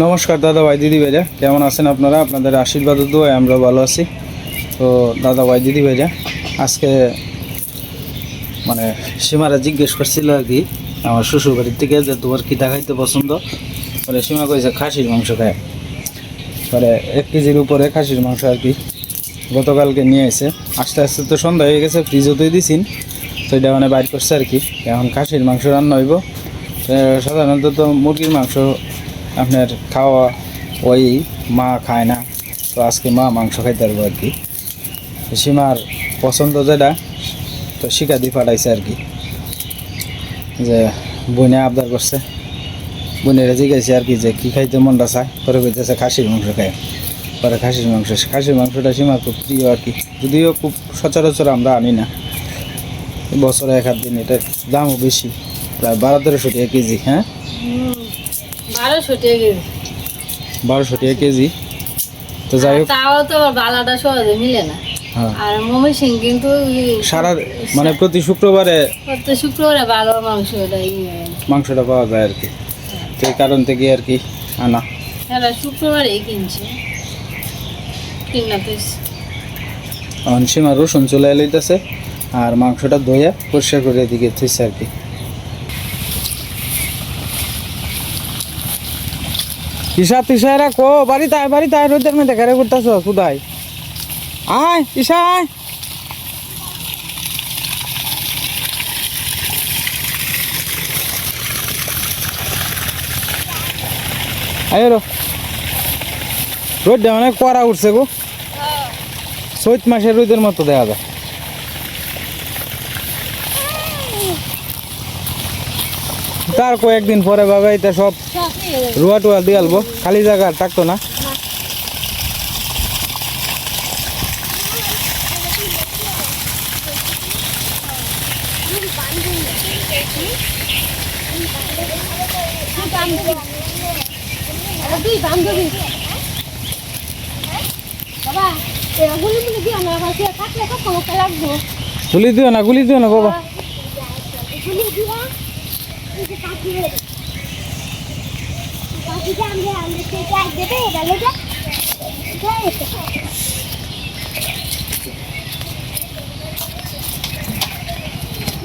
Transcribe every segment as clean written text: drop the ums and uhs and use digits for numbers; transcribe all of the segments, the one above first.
নমস্কার দাদা ভাই দিদি ভাইরা, কেমন আছেন আপনারা? আপনাদের আশীর্বাদ দোয়ায় আমরা ভালো আছি। তো দাদা ভাই দিদি ভাইরা, আজকে মানে সীমারা জিজ্ঞেস করছিল আর কি আমার শ্বশুর বাড়ির থেকে যে তোমার কী খাইতে পছন্দ। পরে সীমা কইছে খাসির মাংস খায়। পরে 1 কেজির উপরে খাসির মাংস আর কি গতকালকে নিয়ে এসে আস্তে আস্তে তো সন্ধ্যা হয়ে গেছে, ফ্রিজতেই দিছিন, তো এটা মানে বাইর করছে আর কি। এখন খাসির মাংস রান্না হইব। সাধারণত তো মুরগির মাংস আপনার খাওয়া ওই মা খায় না, তো আজকে মা মাংস খাইতে পারবো আর কি। সীমার পছন্দ যেটা, তো শিকা দিয়ে পাঠাইছে আর কি, যে বোনে আবদার করছে, বোনেরা জিজ্ঞাসা আর কি যে কী খাইতে মনটা চায়। পরে কইতেছে খাসির মাংস খায়। পরে খাসির মাংসটা সীমার খুব প্রিয় আর কি, যদিও খুব সচরাচর আমরা আনি না, বছরে 1-8 দিন। এটার দামও বেশি, প্রায় 1200-1300 টাকা কেজি। হ্যাঁ, 1200 টাকা কেজি। তো যাই হোক, তাও তো বালাটা সহজে মিলে না। আর মমি সিং কিন্তু সারা মানে প্রতি শুক্রবারে ভালো মাংসটা পাওয়া যায় আর কি। তো এই কারণ থেকে আর কি আনা। হ্যাঁ, শুক্রবারেই কিনছে সীমা রসুন চলে লইতেছে আর মাংসটা ধুয়ে পরিষ্কার করে এদিকে থইছে আর কি। ঈশা তিশারা কো বাড়িতে আয় রোদের মধ্যে ঘরে করতেছ কোথায়? আয় ঈশা আয়। আয়ো রোদ মানে কড়া উঠছে গো, চৈত মাসের রোদের মতো দেখা যায়। তার কয়েকদিন পরে বাবা এটা সব রুয়া টুয়া দিয়ে আলবো, খালি জায়গা থাকতো না। গুলি দিও না বাবা।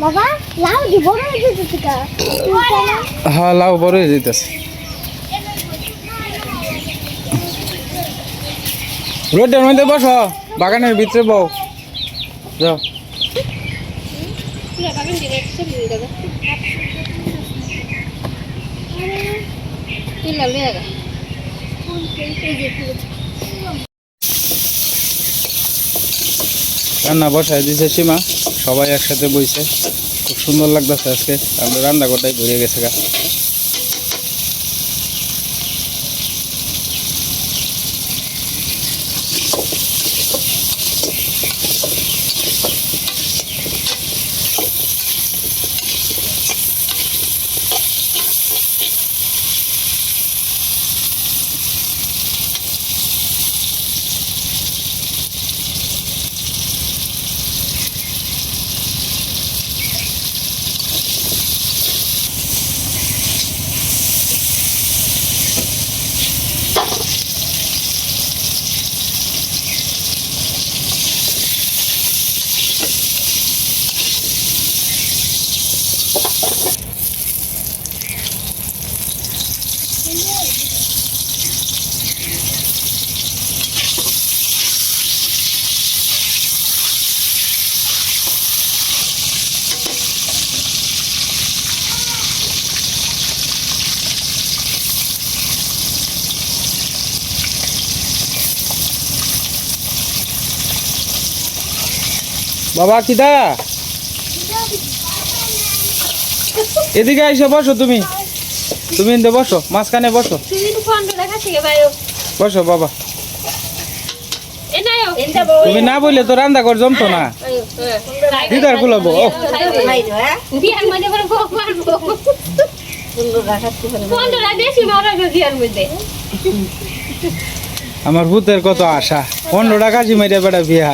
বাবা লাউ দি বড় হয়ে যেতেছে কা? হ্যাঁ, লাউ বড় হয়ে যেতেছে। রোডের মধ্যে বসো, বাগানের ভিতরে বউ যাও। রান্না বসায় দিছে সীমা, সবাই একসাথে বইছে, খুব সুন্দর লাগতেছে আজকে। আমরা রান্না করতেই ঘুরে গেছে গা। বাবা কিদা, এদিকে এসে বসো, তুমি এদিকে বসো, মাঝখানে বসো, বসো বাবা। তুমি না বললে তো রান্না কর জমতো না, দিদার গুলাবো। আমার ভূতের কত আশা, 15 টাকা জিমাইয়া বেড়া বিয়া।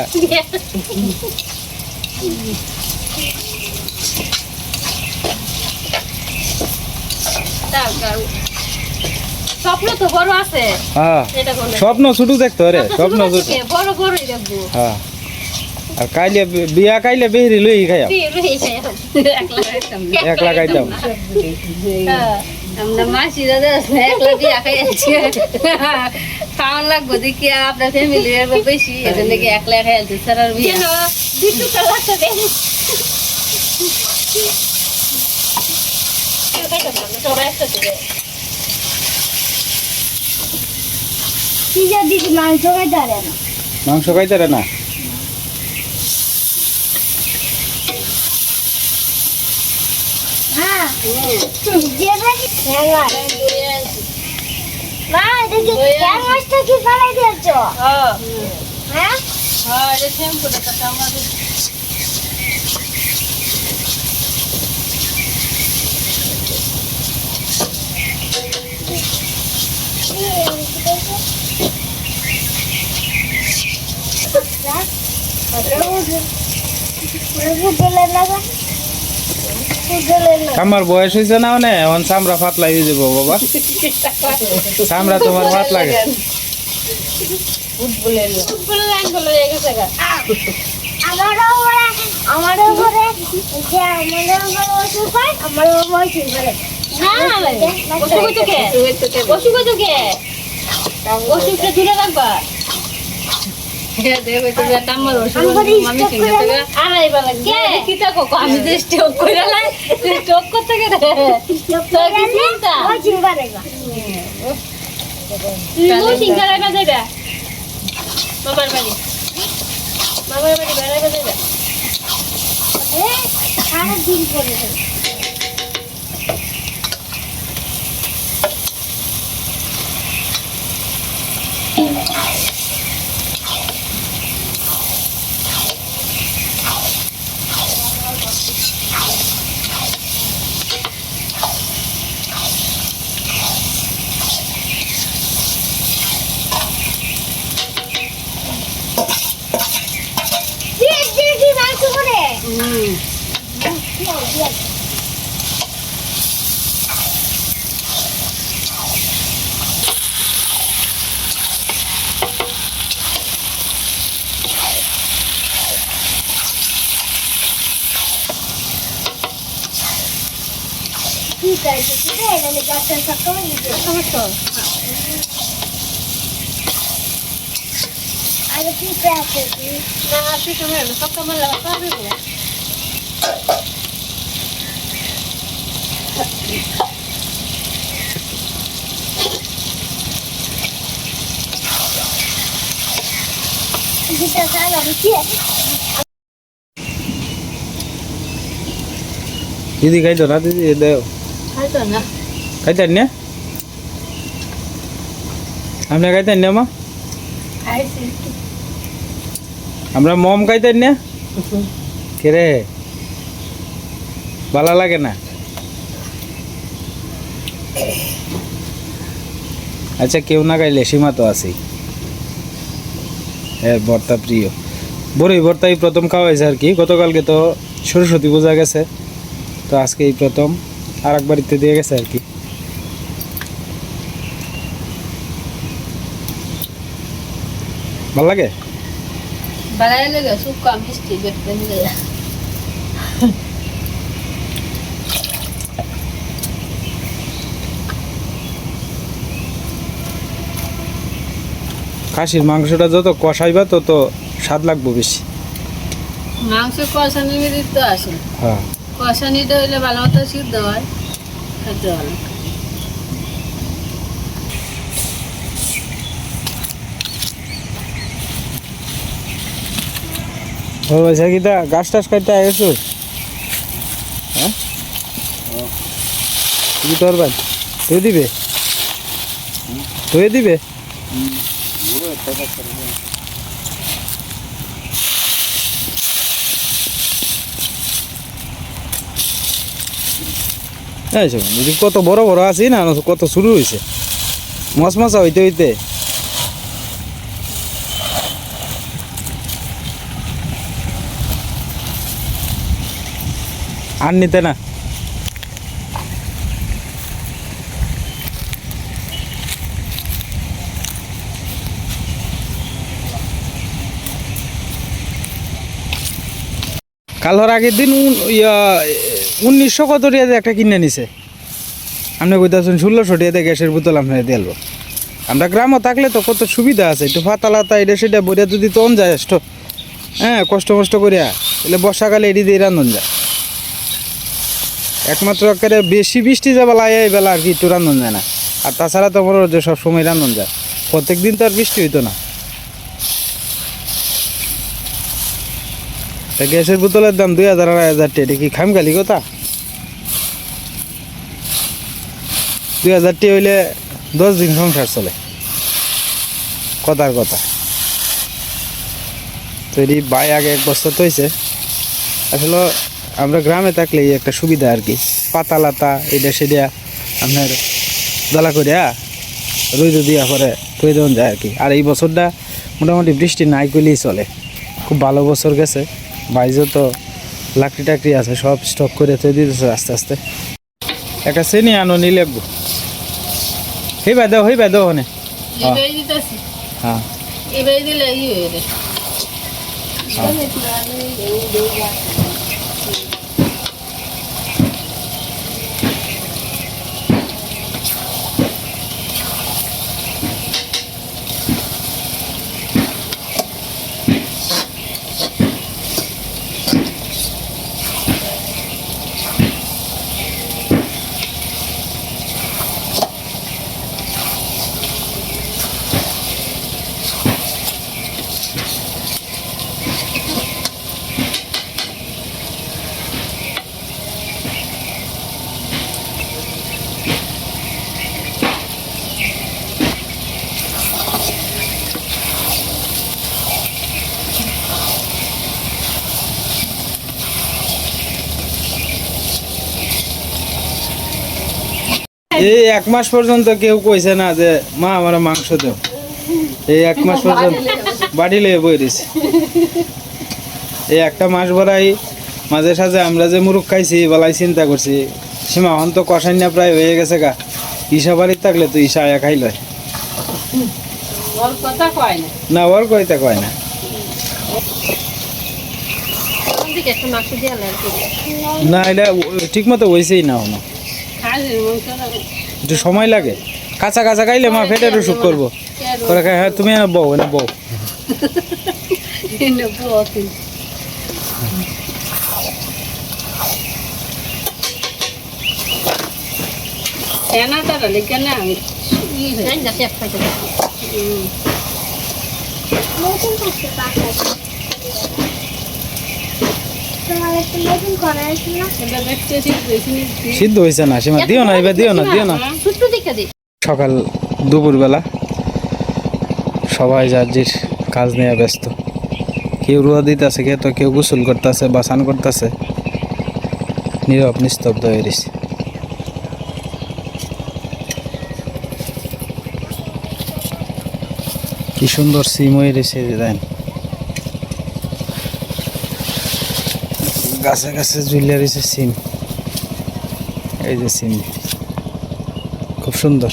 স্বপ্ন তো বড় আছে হ্যাঁ এটা কোন স্বপ্ন ছোট দেখতে রে স্বপ্ন ছোট বড় বড়ই দেখবো হ্যাঁ আর কাইলে বিয়া কাইলে বেহরি লই খাইয়া একলা খাইতাম আমরা মাসি দাদা একলা দিয়ে খাইছি খাওয়ান লাগবো দেখি আপনার ফ্যামিলি বেশি এদের নাকি একলা খাইছি স্যার আর বিয়ে দুটো কালারটা দেন কি যদি মাংস খাইতে পারে না মাংস খাইতে রে না হ্যাঁ যেটা কি হ্যাঁ মা দেখি কেন মাছটা কি ফেলাই দিয়েছো হ্যাঁ হ্যাঁ এটা সেম করে কাটা আমাদের আমার বয়স হয়েছে না মানে এখন চামড়া ফাতলা হয়ে যাবো বাবা চামড়া তোমার ফাত লাগে আমারও ঘরে যে আমারও ঘরে ওষুধ পায় আমারও ওষুধ করে ওষুধটা দূরে রাখবা আমি যে স্টক করে স্টক করতে গেলে বাবার বাড়ি বেড়াইবা যাইবা সারাদিন করে ঠিক আছে ঠিক আছে মানে গাছটা সকালে দিতে সমস্যা আরে ঠিক আছে না তুই সময় সব কামাল লাগা পাবে না যেটা চাই আমি কি দিদি খাইতো না দিদি দেও হয়তো না খাইতেন না আপনি খাইতেন না মা খাইছি আমরা মম খাইতেন না কে রে ভালো লাগে না আচ্ছা কেউ না খাইলে সীমা তো আছেই হ্যাঁ ভর্তা প্রিয় বড়ই ভর্তাই প্রথম খাওয়াইছে আর কি গতকালকে তো সরস্বতী পূজা গেছে তো আজকে এই প্রথম আর এক বাড়িতে দিয়ে গেছে আর কি ভাল লাগে বাড়াই লাগে সুপ কম মিষ্টি বেটতে নিলে খাসির মাংসটা যত কষাইবা তত স্বাদ লাগবে বেশি মাংস কষানি তো আসে হ্যাঁ কষানিটা হইলে ভালো মতো সিদ্ধ হয় খেতে ভালো ও আচ্ছা কিতা গাছ টাছ কাটতে আইছো হ্যাঁ কি করবেন তুই দিবে তুই দিবে কত বড় বড় আছে না কত শুরু হয়েছে মশমশা হইতে হইতে আর নিতে না কালোর আগের দিন 1900 কত টিয়াতে একটা কিনে নিছে, আপনি কইতাছেন 1600 টিয়াতে গ্যাসের বোতল আপনার দিলব। আমরা গ্রামে থাকলে তো কত সুবিধা আছে, একটু ফাতালাতা এটা সেটা বইটা যদি তন যায় হ্যাঁ কষ্ট মষ্ট করিয়া, তাহলে বর্ষাকালে এটি দিয়ে রান্ধন যায়। একমাত্র একেবারে বেশি বৃষ্টি যাবে এই বেলা আর কি একটু রান্ধন যায় না, আর তাছাড়া তো মনে হচ্ছে সবসময় রান্ধন যায়, প্রত্যেক দিন তো আর বৃষ্টি হইতো না। তা গ্যাসের বোতলের দাম 2000 2500 টাকা, এটা কি খামখালি কথা? 2000 টাকা হইলে 10 দিন সংসার চলে, কথার কথা। তো এটি বাই আগে 1 বছর তো হয়েছে। আসলে আমরা গ্রামে থাকলে এই একটা সুবিধা আর কি, পাতা লাতা এটা সেটা আপনার দলা করিয়া রোদ দিয়া পরে তৈ দেওয়া যায় আর কি। আর এই বছরটা মোটামুটি বৃষ্টি নাই করলেই চলে, খুব ভালো বছর গেছে। বাইজও তো লাকড়ি টাকড়ি আছে, সব স্টক করে তৈ দিতেছে আস্তে আস্তে। একটা চেনি আনো নি লাগবো, হইবা দাও ওখানে। হ্যাঁ এই 1 মাস পর্যন্ত কেউ কইছে না যে মা আমার মাংস দাও, এই 1 মাস পর্যন্ত বাড়ি লয়ে বই দিছে। এই একটা মাস ভরাই মাঝে সাঝে আমরা যে মুরুখ খাইছি বলাই চিন্তা করছি, সীমা হন তো কষাইনা প্রায় হয়ে গেছে গা, ঈশা বাড়ির থাকলে তো ঈশা আয়া খাইল না, ওর কইতে কয় না। না এটা ঠিক মতো হয়েছেই না, হনো একটু সময় লাগে। কাঁচা কাঁচা খাইলে মা ফেটের অসুখ করবো করে খাই। হ্যাঁ তুমি বউ না বউ নতুন থাকতে পারবে তোমার একটা নতুন করা আছে না, সিদ্ধ হয়েছে না সীমা, দিও না এবার দিও না। সকাল দুপুরবেলা সবাই যার যার কাজ নিয়ে ব্যস্ত, কেউ রোয়া দিতেছে, কেউ গোসল করতেছে বা স্নান করতেছে, নীরব নিস্তব্ধ হয়ে গেছে। কি সুন্দর সিম হয়ে গেছে দেন, গাছে গাছে ঝুলিয়ে রয়েছে সিম। এই যে সিম খুব সুন্দর,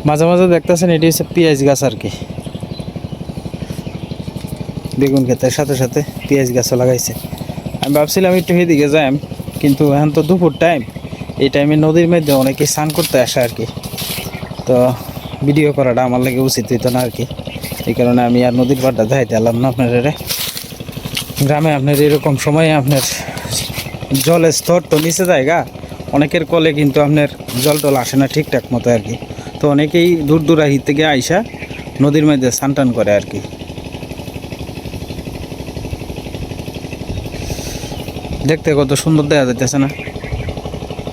মাঝে মাঝে দেখতেছেন এটি হচ্ছে পেঁয়াজ গাছ আর কি, বেগুন ক্ষেতের সাথে সাথে পেঁয়াজ গাছও লাগাইছে। আমি ভাবছিলাম একটু এদিকে যাই, কিন্তু এখন তো দুপুর টাইম, এই টাইমে নদীর মধ্যে অনেকে স্নান করতে আসে আর কি, তো ভিডিও করাটা আমার লাগে উচিত হইতো না আর কি। এই কারণে আমি আর নদীর পাড়টা দেখাইতে এলাম না আপনার। গ্রামে আপনার এরকম সময়ে আপনার জলের স্তর তো নিচে জায়গা, অনেকের কলে কিন্তু আপনার জল টল আসে না ঠিকঠাক মতো আর কি, তো অনেকেই দূর দূরাহি থেকে আইসা নদীর মধ্যে স্নান টান করে আর কি। দেখতে কত সুন্দর দেখা যাইতেছে না,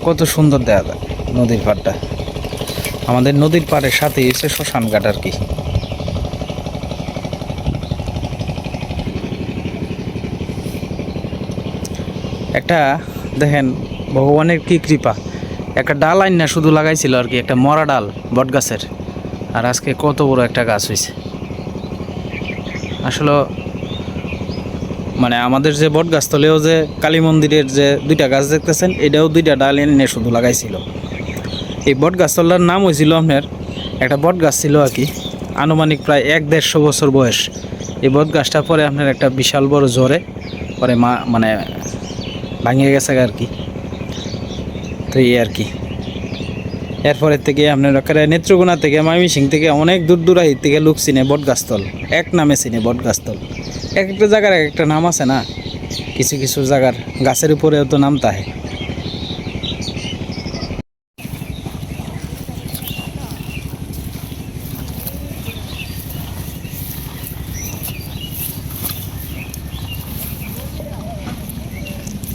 কত সুন্দর দেখা যায় নদীর পাড়টা। আমাদের নদীর পাড়ের সাথেই এসে শ্মশান ঘাট আর কি। একটা দেখেন ভগবানের কি কৃপা, একটা ডাল আইন না শুধু লাগাইছিল আর কি, একটা মরা ডাল বট গাছের, আর আজকে কত বড় একটা গাছ হয়েছে। আসলে মানে আমাদের যে বট গাছ তলেও যে কালী মন্দিরের যে 2টা গাছ দেখতেছেন, এটাও 2টা ডাল এনে শুধু লাগাইছিল। এই বট গাছতলার নাম হয়েছিল আপনার, একটা বট গাছ ছিল আর কি, আনুমানিক প্রায় 1-150 বছর বয়স। এই বট গাছটা পরে আপনার একটা বিশাল বড় জ্বরে পরে মানে ভাঙিয়ে গেছে আর কি। তো এই আর কি এরপরের থেকে আপনার নেত্রকোনা থেকে ময়মনসিং থেকে অনেক দূর দূরাই থেকে লোক চিনে বটগাছতল, এক নামে চিনে বটগাছতল। এক একটা জায়গার এক একটা নাম আছে না, কিছু কিছু জায়গার গাছের উপরেও তো নাম তাহে।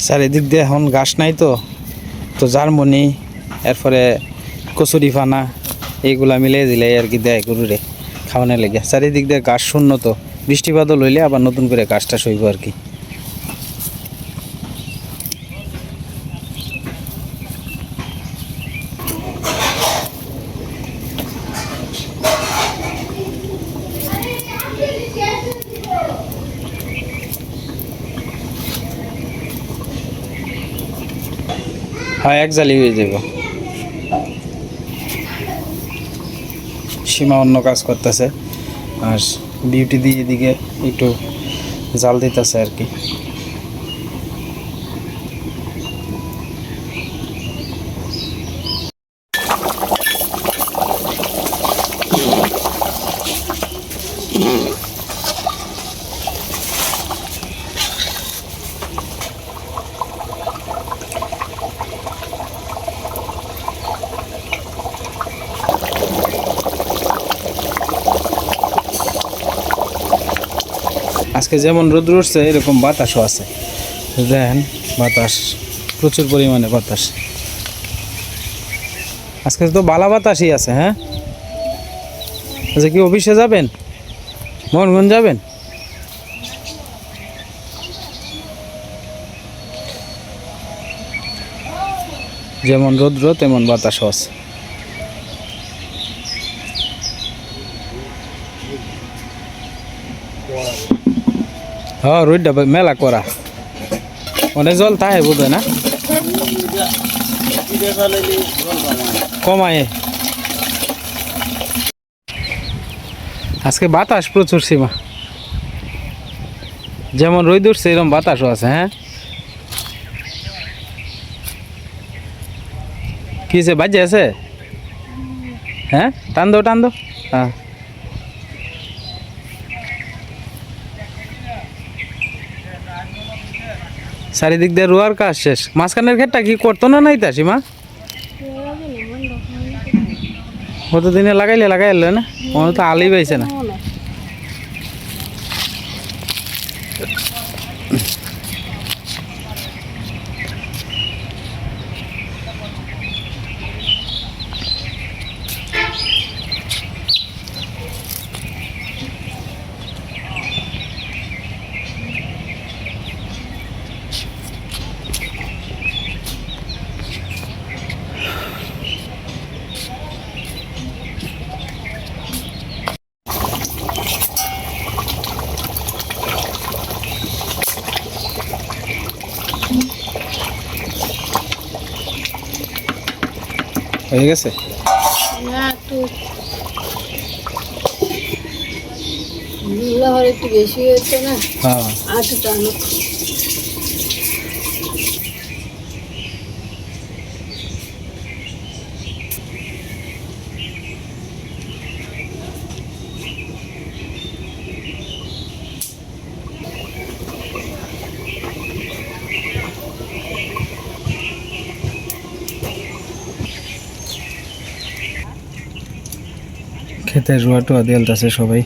চারিদিক দিয়ে এখন গাছ নাই তো, তো জার্মনি এরপরে কচুরি ফানা এইগুলা মিলিয়ে দিলে আর কি দেয় গরুরে খাওয়ানোর লেগে। চারিদিক দিয়ে গাছ শূন্য, তো বৃষ্টিপাতও লইলে আবার নতুন করে গাছটা সইব আর কি। হ্যাঁ, এক জালি হয়ে যাব। সীমা অন্য কাজ করতেছে আর বিউটি দিয়ে এদিকে একটু জাল দিতেছে আর কি। আজকে যেমন রোদ উঠছে এরকম বাতাসও আছে, দেখেন বাতাস প্রচুর পরিমাণে বাতাস। আজকে তো বালা বাতাসই আছে। হ্যাঁ, আচ্ছা কি অফিসে যাবেন, মোহনগঞ্জ যাবেন? যেমন রৌদ্র তেমন বাতাসও আছে। হ্যাঁ, রোদটা মেলা করা, অনেক জল তাহে বোধ হয় না, কমায়। আজকে বাতাস প্রচুর সীমা, যেমন রোদ উঠছে এরকম বাতাসও আছে। হ্যাঁ, কি হয়েছে, বাজে আছে? হ্যাঁ, টান দো টান দো। হ্যাঁ, চারিদিক দিয়ে রোয়ার কাজ শেষ। মাঝখানের ক্ষেতটা কি করতো না নাই তা সীমা? কত দিনে লাগাইলে লাগাই এলো না, মনে তো আলি পাইছে না। হয়ে গেছে না, একটু একটু বেশি হয়েছে না। হ্যাঁ, আটু টানো। খেতে রোয়া টোয়া দিয়েলতেছে সবাই।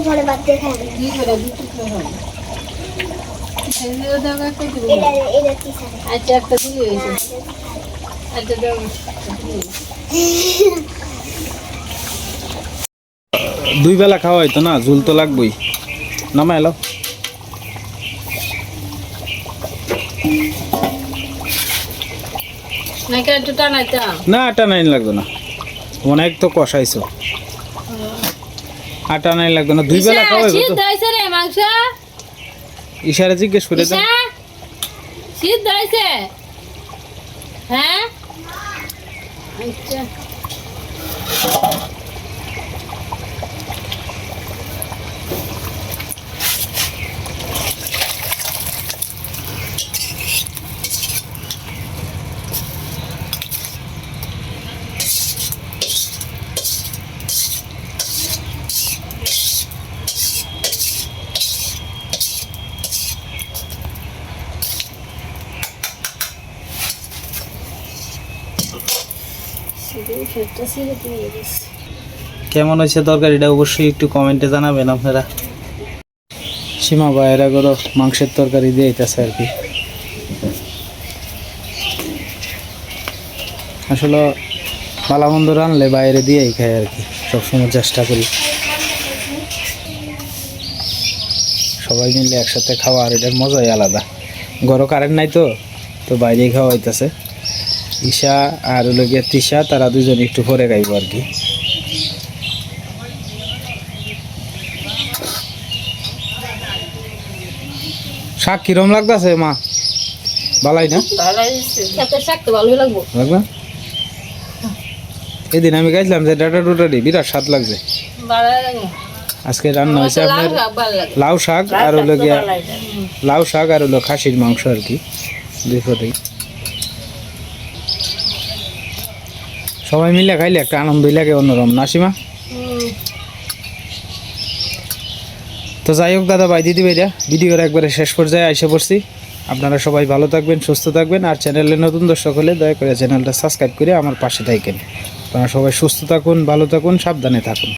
ঘরে বাদ দিয়ে খাই কি করে দুটো খাওয়া এটা কি সাথে আচ্ছা, একটা দিলি হয়েছে। আচ্ছা দাও, দুই বেলা খাওয়া হয়তো না, ঝুল তো লাগবেই। নামা এলো নাকি একটু টানাইতাম না, আটা নাইন লাগতো না, অনেক তো কষাইছো। আটা নাইন লাগতো না, দুই বেলা খাওয়া হইব তো। রে মাংস। ইশারা জিজ্ঞেস করে দাও। ঈশা সিদ্ধ হয়েছে হ্যাঁ আচ্ছা কেমন হয়েছে তরকারিটা অবশ্যই একটু কমেন্টে জানাবেন আপনারা। সীমা বাইরা করো মাংসের তরকারি দিয়ে দিতেছে আর কি। আসলে ভালো মন্দ রানলে বাইরে দিয়েই খাই আর কি, সবসময় চেষ্টা করি সবাই মিলে একসাথে খাওয়া, আর এটার মজাই আলাদা। ঘরও কারেন্ট নাই তো, তো বাইরেই খাওয়া হইতেছে। ঈশা আর হলো গিয়ে তৃষা, তারা দুজন একটু পরে খাইব আর কি। শাক কিরম লাগতেছে মা? ভালাই না? শাক তো ভালোই লাগবো। লাগবে? এদিন আমি গাইছিলাম যে ডাটা ডুটারি বিরাট স্বাদ লাগছে। আজকে রান্না হয়েছে আপনার লাউ শাক আর হলো গিয়া লাউ শাক আর হলো খাসির মাংস আর কি, দুই পদেই। সবাই মিলে খাইলে একটা আনন্দই লাগে অন্যরকম, নাসিমা? তো যাই হোক দাদা ভাই দিদি ভাইরা, ভিডিওর একবারে শেষ পর্যায়ে এসে পড়ছি। আপনারা সবাই ভালো থাকবেন, সুস্থ থাকবেন, আর চ্যানেলে নতুন দর্শক হলে দয়া করে চ্যানেলটা সাবস্ক্রাইব করে আমার পাশে থাকেন। আপনারা সবাই সুস্থ থাকুন, ভালো থাকুন, সাবধানে থাকুন।